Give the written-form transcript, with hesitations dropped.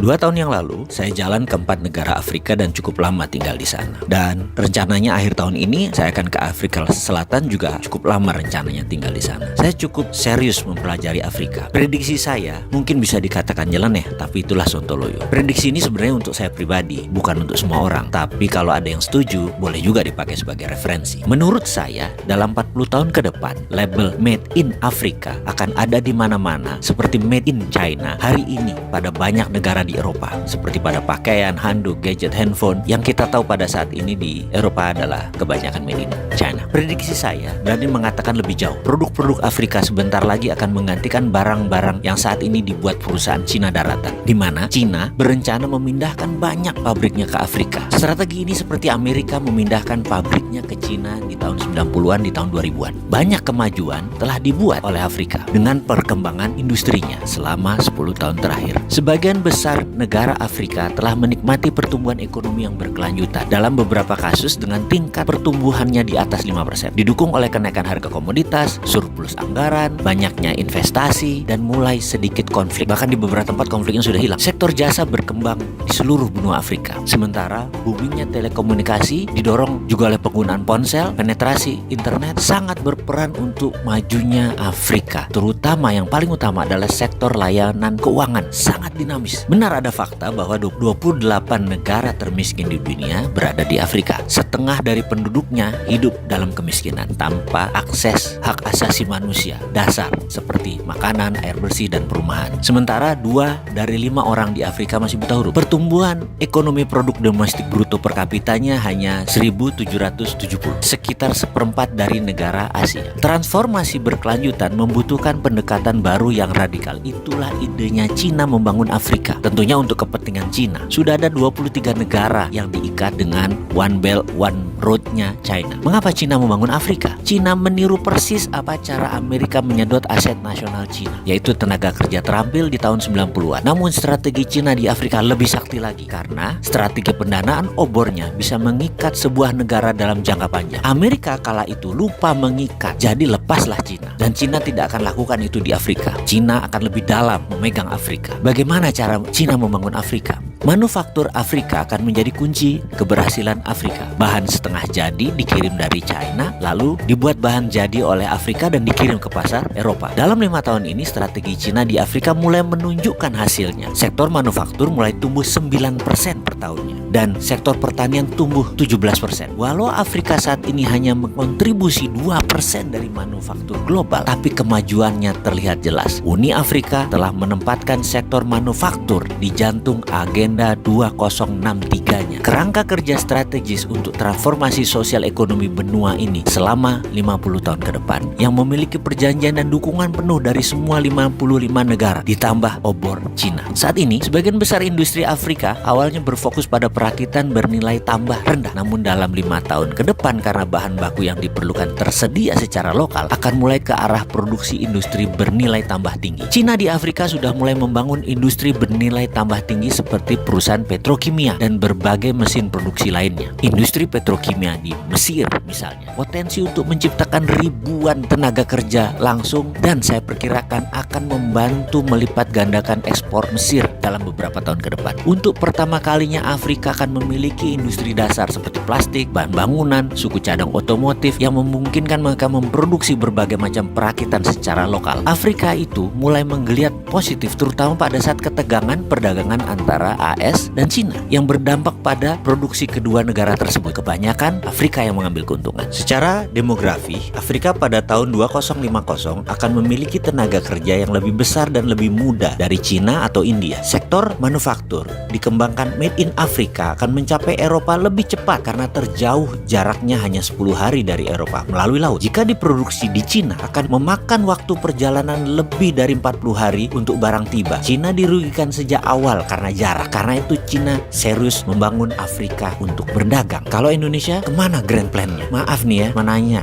2 tahun yang lalu, saya jalan ke 4 negara Afrika dan cukup lama tinggal di sana. Dan rencananya akhir tahun ini, saya akan ke Afrika Selatan juga cukup lama rencananya tinggal di sana. Saya cukup serius mempelajari Afrika. Prediksi saya mungkin bisa dikatakan nyeleneh, tapi itulah Sontoloyo. Prediksi ini sebenarnya untuk saya pribadi, bukan untuk semua orang. Tapi kalau ada yang setuju, boleh juga dipakai sebagai referensi. Menurut saya, dalam 40 tahun ke depan, label Made in Afrika akan ada di mana-mana seperti Made in China hari ini pada banyak negara di Eropa, seperti pada pakaian, handuk, gadget, handphone. Yang kita tahu pada saat ini di Eropa adalah kebanyakan Made in China. Prediksi saya berani mengatakan lebih jauh. Produk-produk Afrika sebentar lagi akan menggantikan barang-barang yang saat ini dibuat perusahaan Cina daratan, di mana Cina berencana memindahkan banyak pabriknya ke Afrika. Strategi ini seperti Amerika memindahkan pabriknya ke Cina di tahun 90-an, di tahun 2000-an. Banyak kemajuan telah dibuat oleh Afrika dengan perkembangan industrinya selama 10 tahun terakhir. Sebagian besar negara Afrika telah menikmati pertumbuhan ekonomi yang berkelanjutan, dalam beberapa kasus dengan tingkat pertumbuhannya di atas 5%, didukung oleh kenaikan harga komoditas, surplus anggaran, banyaknya investasi, dan mulai sedikit konflik. Bahkan di beberapa tempat konfliknya sudah hilang. Sektor jasa berkembang di seluruh benua Afrika. Sementara boomingnya telekomunikasi didorong juga oleh penggunaan ponsel. Penetrasi internet sangat berperan untuk majunya Afrika. Terutama yang paling utama adalah sektor layanan keuangan, sangat dinamis. Benar ada fakta bahwa 28 negara termiskin di dunia berada di Afrika. Setengah dari penduduknya hidup dalam kemiskinan tanpa akses hak asasi manusia dasar seperti makanan, air bersih, dan perumahan. Sementara 2 dari 5 orang di Afrika masih buta huruf. Pertumbuhan ekonomi produk domestik bruto per kapitanya hanya 1.770, sekitar seperempat dari negara Asia. Transformasi berkelanjutan membutuhkan pendekatan baru yang radikal. Itulah idenya Cina membangun Afrika. Tentunya untuk kepentingan Cina. Sudah ada 23 negara yang diikat dengan One Belt One Road-nya China. Mengapa Cina membangun Afrika? Cina meniru persis apa cara Amerika menyedot aset nasional Cina, yaitu tenaga kerja terampil di tahun 90-an. Namun strategi Cina di Afrika lebih sakti lagi karena strategi pendanaan obornya bisa mengikat sebuah negara dalam jangka panjang. Amerika kala itu lupa mengikat, jadi lepaslah Cina. Dan Cina tidak akan lakukan itu di Afrika. Cina akan lebih dalam memegang Afrika. Bagaimana cara Cina membangun Afrika? Manufaktur Afrika akan menjadi kunci keberhasilan Afrika. Bahan setengah jadi dikirim dari China, lalu dibuat bahan jadi oleh Afrika dan dikirim ke pasar Eropa. Dalam 5 tahun ini, strategi Cina di Afrika mulai menunjukkan hasilnya. Sektor manufaktur mulai tumbuh 9% per tahunnya, dan sektor pertanian tumbuh 17%. Walau Afrika saat ini hanya mengontribusi 2% dari manufaktur global, tapi kemajuannya terlihat jelas. Uni Afrika telah menempatkan sektor manufaktur di jantung agenda 2063-nya. Kerangka kerja strategis untuk transformasi sosial ekonomi benua ini selama 50 tahun ke depan, yang memiliki perjanjian dan dukungan penuh dari semua 55 negara, ditambah obor Cina. Saat ini, sebagian besar industri Afrika awalnya berfokus pada perakitan bernilai tambah rendah. Namun dalam 5 tahun ke depan, karena bahan baku yang diperlukan tersedia secara lokal, akan mulai ke arah produksi industri bernilai tambah tinggi. Cina di Afrika sudah mulai membangun industri bernilai tambah tinggi seperti perusahaan petrokimia dan berbagai mesin produksi lainnya. Industri petrokimia di Mesir misalnya, potensi untuk menciptakan ribuan tenaga kerja langsung, dan saya perkirakan akan membantu melipat gandakan ekspor Mesir dalam beberapa tahun ke depan. Untuk pertama kalinya Afrika akan memiliki industri dasar seperti plastik, bahan bangunan, suku cadang otomotif yang memungkinkan mereka memproduksi berbagai macam perakitan secara lokal. Afrika itu mulai menggeliat positif, terutama pada saat ketegangan perdagangan antara AS dan Cina yang berdampak pada produksi kedua negara tersebut. Kebanyakan Afrika yang mengambil keuntungan. Secara demografi, Afrika pada tahun 2050 akan memiliki tenaga kerja yang lebih besar dan lebih muda dari Cina atau India. Sektor manufaktur dikembangkan Made in Afrika akan mencapai Eropa lebih cepat karena terjauh jaraknya hanya 10 hari dari Eropa melalui laut. Jika diproduksi di Cina, akan memakan waktu perjalanan lebih dari 40 hari untuk barang tiba. Cina dirugikan sejak awal karena jarak. Karena itu Cina serius membangun Afrika untuk berdagang. Kalau Indonesia, kemana grand plan-nya? Maaf nih ya, menanya.